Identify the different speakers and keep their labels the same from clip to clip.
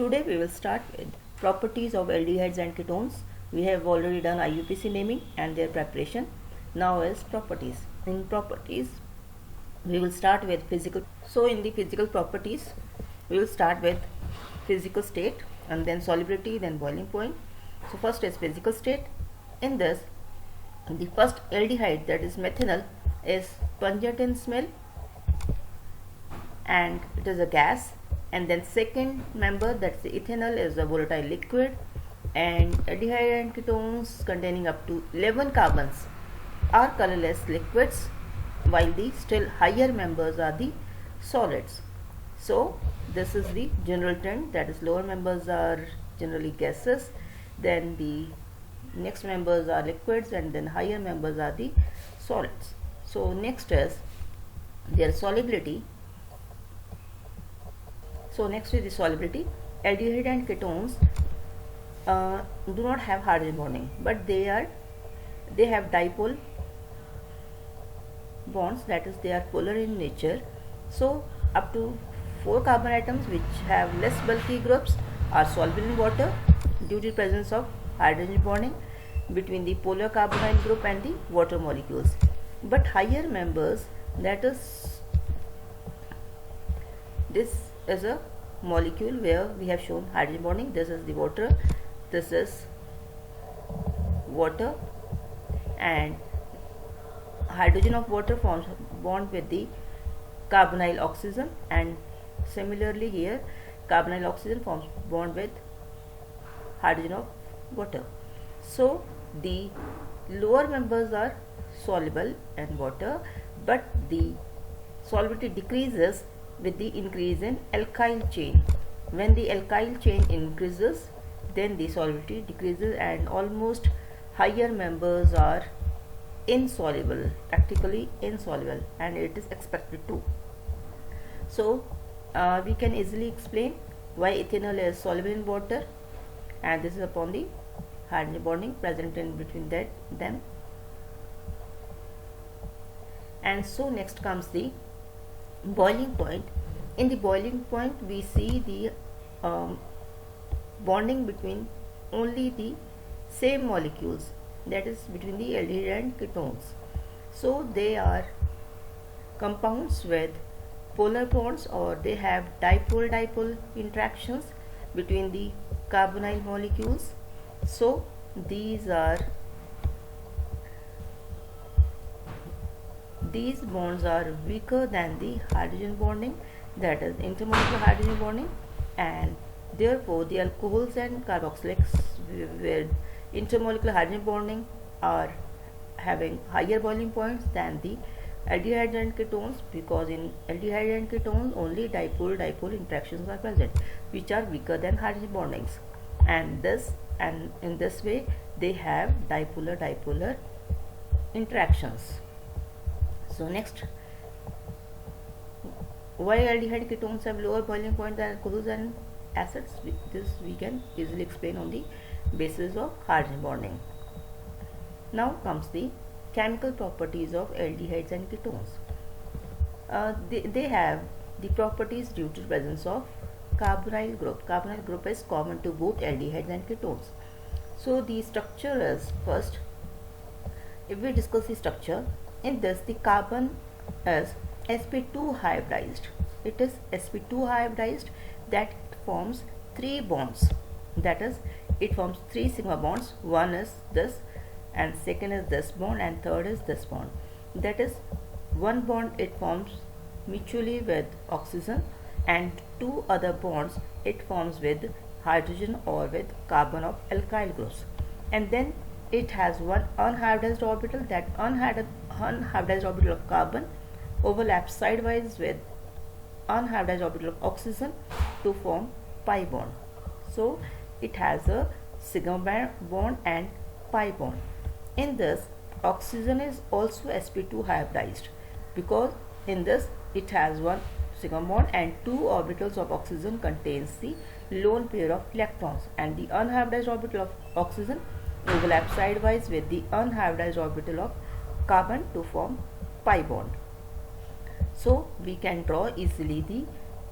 Speaker 1: Today we will start with properties of aldehydes and ketones. We have already done IUPAC naming and their preparation. Now is properties. In properties, we will start with physical. So in the physical properties, we will start with physical state and then solubility, then boiling point. So first is physical state. In this, the first aldehyde, that is methanol, is pungent in smell and it is a gas. And then second member, that's the ethanol, is a volatile liquid, and aldehyde and ketones containing up to 11 carbons are colorless liquids, while the still higher members are the solids. So this is the general trend, that is lower members are generally gases, then the next members are liquids, and then higher members are the solids. So next is their solubility. So next is the solubility. Aldehyde and ketones do not have hydrogen bonding, but they have dipole bonds, that is they are polar in nature. So up to 4 carbon atoms which have less bulky groups are soluble in water due to the presence of hydrogen bonding between the polar carbonyl group and the water molecules. But higher members, that is, this is a molecule where we have shown hydrogen bonding. This is the water, this is water, and hydrogen of water forms bond with the carbonyl oxygen, and similarly here carbonyl oxygen forms bond with hydrogen of water. So the lower members are soluble in water, but the solubility decreases with the increase in alkyl chain. When the alkyl chain increases, then the solubility decreases, and almost higher members are insoluble, practically insoluble, and it is expected to. So we can easily explain why ethanol is soluble in water, and this is upon the hydrogen bonding present in between them. And so next comes the boiling point. In the boiling point, we see the bonding between only the same molecules, that is between the aldehyde and ketones. So they are compounds with polar bonds, or they have dipole-dipole interactions between the carbonyl molecules. So these bonds are weaker than the hydrogen bonding, that is intermolecular hydrogen bonding, and therefore the alcohols and carboxylics with intermolecular hydrogen bonding are having higher boiling points than the aldehydes and ketones, because in aldehyde and ketones only dipole-dipole interactions are present, which are weaker than hydrogen bondings, and in this way they have dipolar-dipolar interactions. So next, why aldehyde ketones have lower boiling point than alcohols and acids? This we can easily explain on the basis of hydrogen bonding. Now comes the chemical properties of aldehydes and ketones. They have the properties due to the presence of carbonyl group. Carbonyl group is common to both aldehydes and ketones. So the structure is, first, if we discuss the structure, in this the carbon is sp2 hybridized. It is sp2 hybridized, that forms 3 bonds, that is it forms 3 sigma bonds. One is this, and second is this bond, and third is this bond. That is, one bond it forms mutually with oxygen, and 2 other bonds it forms with hydrogen or with carbon of alkyl groups, and then it has one unhybridized orbital. That unhybridized orbital of carbon overlaps sidewise with unhybridized orbital of oxygen to form pi bond. So it has a sigma bond and pi bond. In this, oxygen is also sp2 hybridized, because in this it has one sigma bond and 2 orbitals of oxygen contains the lone pair of electrons, and the unhybridized orbital of oxygen overlaps sidewise with the unhybridized orbital of carbon to form pi bond. So we can draw easily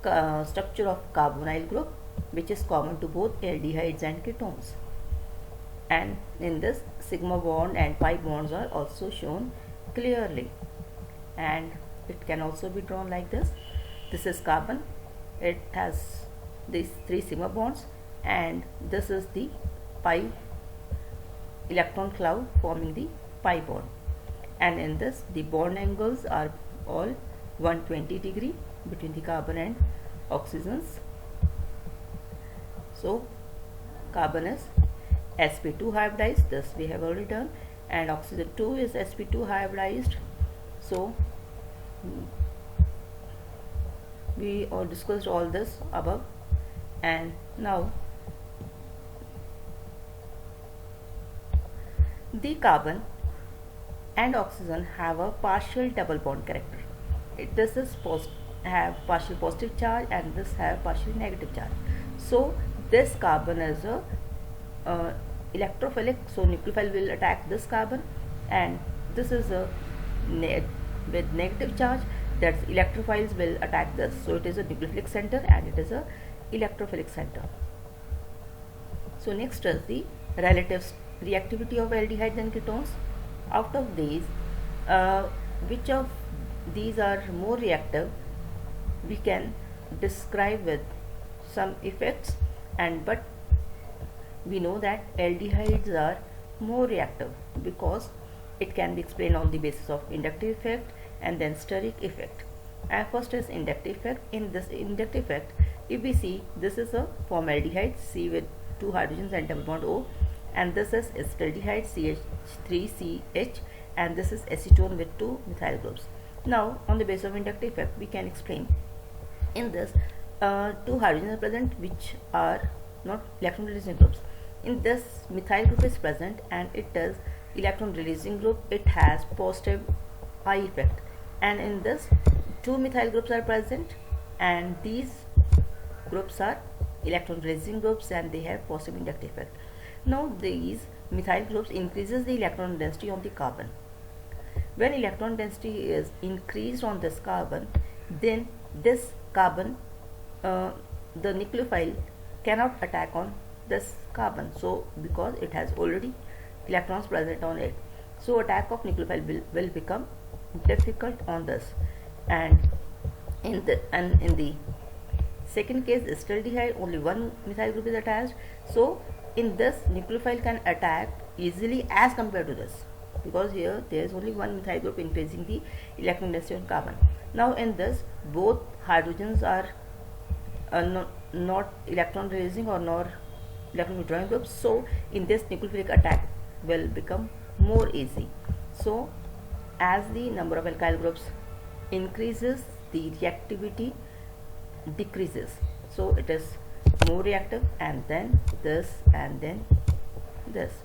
Speaker 1: the structure of carbonyl group. which is common to both aldehydes and ketones. And in this, sigma bond and pi bonds are also shown clearly, and it can also be drawn like this. This is carbon, it has these 3 sigma bonds, and this is the pi electron cloud forming the pi bond. And in this, the bond angles are all 120 degree between the carbon and oxygens. So carbon is sp2 hybridized, this we have already done, and oxygen 2 is sp2 hybridized. So we all discussed all this above, and now the carbon and oxygen have a partial double bond character. This is have partial positive charge, and this have partial negative charge. So this carbon is a electrophilic, so nucleophile will attack this carbon, and this is a with negative charge, that electrophiles will attack this. So it is a nucleophilic center and it is a electrophilic center. So next is the relative reactivity of aldehydes and ketones. Out of these, which of these are more reactive, we can describe with some effects, and but we know that aldehydes are more reactive because it can be explained on the basis of inductive effect and then steric effect. And first is inductive effect. In this inductive effect, if we see, this is a formaldehyde C with 2 hydrogens and double bond O, and this is acetaldehyde CH3CH, and this is acetone with 2 methyl groups. Now on the basis of inductive effect, we can explain. In this, 2 hydrogens are present which are not electron releasing groups. In this, methyl group is present and it is electron releasing group, it has positive I effect. And in this, 2 methyl groups are present and these groups are electron releasing groups and they have positive inductive effect. Now these methyl groups increases the electron density on the carbon. When electron density is increased on this carbon, then this carbon, the nucleophile cannot attack on this carbon, so because it has already electrons present on it, so attack of nucleophile will become difficult on this. And in the second case, acetaldehyde, only 1 methyl group is attached, so in this nucleophile can attack easily as compared to this, because here there is only 1 methyl group increasing the electron density on carbon. Now in this, both hydrogens are not electron releasing or not electron withdrawing groups, so in this nucleophilic attack will become more easy. So as the number of alkyl groups increases, the reactivity decreases, so it is more reactive, and then this and then this.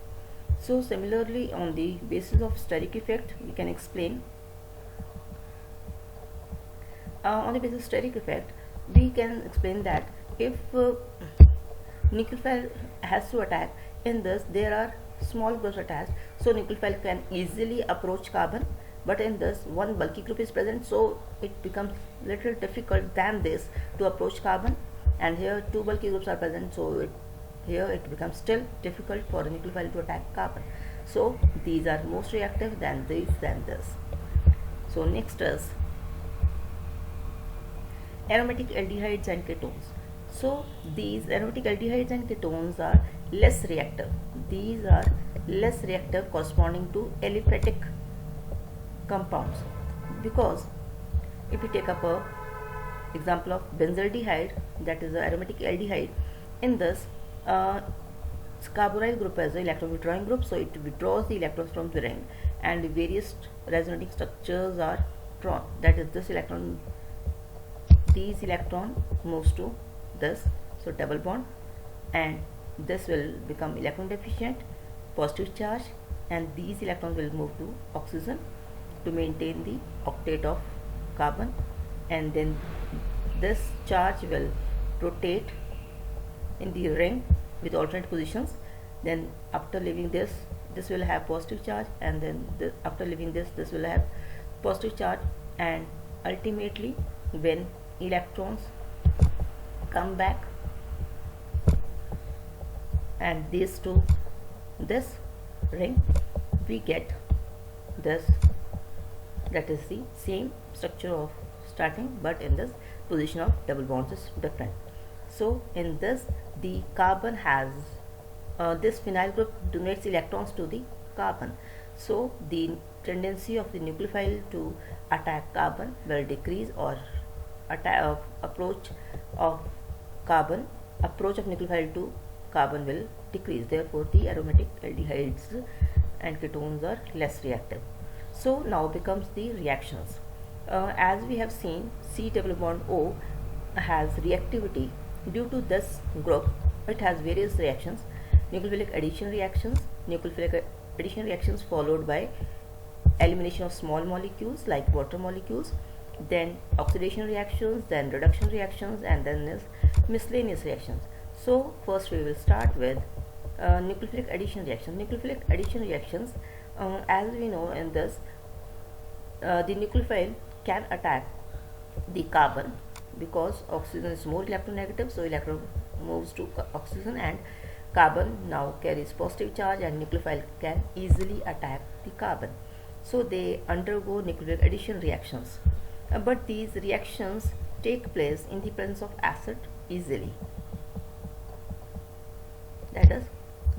Speaker 1: So similarly, on the basis of steric effect, we can explain. On the basis of steric effect, we can explain that if nucleophile has to attack, in this there are small groups attached, so nucleophile can easily approach carbon, but in this 1 bulky group is present, so it becomes little difficult than this to approach carbon, and here 2 bulky groups are present, so here it becomes still difficult for a nucleophile to attack carbon. So these are most reactive than this than this. So next is aromatic aldehydes and ketones. So these aromatic aldehydes and ketones are less reactive. These are less reactive corresponding to aliphatic compounds, because if we take up a example of benzaldehyde, that is the aromatic aldehyde, in this carbonyl group as an electron withdrawing group, so it withdraws the electrons from the ring, and various resonating structures are drawn, that is this electron, these electron moves to this, so double bond, and this will become electron deficient, positive charge, and these electrons will move to oxygen to maintain the octet of carbon, and then this charge will rotate in the ring with alternate positions. Then after leaving this will have positive charge, and then after leaving this will have positive charge, and ultimately when electrons come back and these to this ring, we get this, that is the same structure of starting, but in this position of double bonds is different. So in this, the carbon has this phenyl group donates electrons to the carbon, so the tendency of the nucleophile to attack carbon will decrease, or approach of nucleophile to carbon will decrease. Therefore the aromatic aldehydes and ketones are less reactive. So now becomes the reactions. As we have seen, C double bond O has reactivity. Due to this group, it has various reactions: nucleophilic addition reactions followed by elimination of small molecules like water molecules, then oxidation reactions, then reduction reactions, and then is miscellaneous reactions. So first we will start with nucleophilic addition reactions. Nucleophilic addition reactions, as we know in this, the nucleophile can attack the carbon because oxygen is more electronegative, so electron moves to oxygen, and carbon now carries positive charge, and nucleophile can easily attack the carbon. So they undergo nucleophilic addition reactions, but these reactions take place in the presence of acid easily. That is,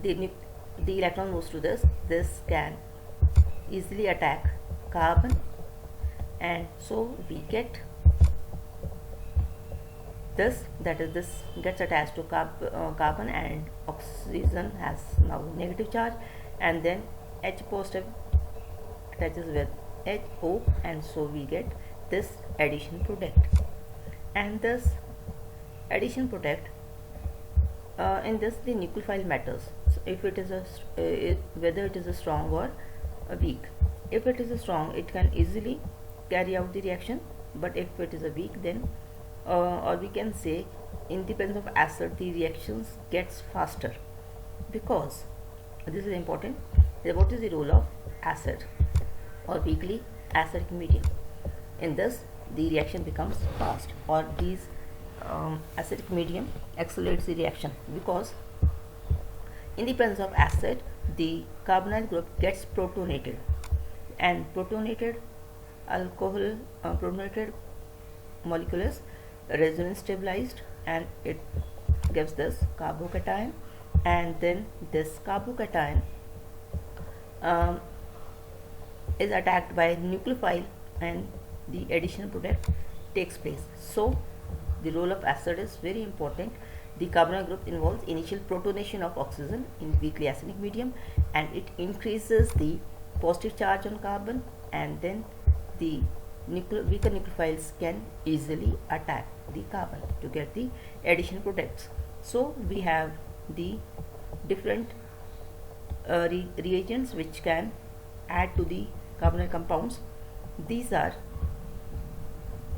Speaker 1: the electron moves to this can easily attack carbon, and so we get this, that is, this gets attached to carbon, and oxygen has now negative charge, and then H positive attaches with HO, and so we get this addition product. And this addition product, in this the nucleophile matters. So if it is whether it is a strong or a weak. If it is a strong, it can easily carry out the reaction, but if it is a weak, then or we can say in the presence of acid, the reactions gets faster, because this is important. What is the role of acid or weakly acidic medium? In this, the reaction becomes fast, or these acidic medium accelerates the reaction, because in the presence of acid, the carbonyl group gets protonated, and protonated alcohol protonated molecule is resonance stabilized, and it gives this carbocation, and then this carbocation is attacked by nucleophile, and the addition product takes place. So the role of acid is very important. The carbonyl group involves initial protonation of oxygen in weakly acidic medium, and it increases the positive charge on carbon, and then the weaker nucleophiles can easily attack the carbon to get the addition products. So we have the different reagents which can add to the carbonyl compounds. These are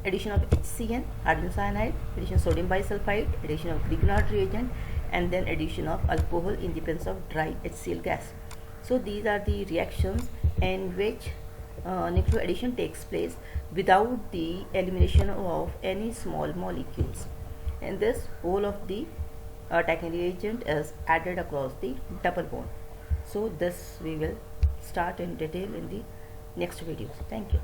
Speaker 1: addition of HCN, hydrogen cyanide, addition of sodium bisulfite, addition of Grignard reagent, and then addition of alcohol in the presence of dry HCl gas. So these are the reactions in which nuclear addition takes place without the elimination of any small molecules. In this, whole of the attacking reagent is added across the double bond. So this we will start in detail in the next videos. Thank you.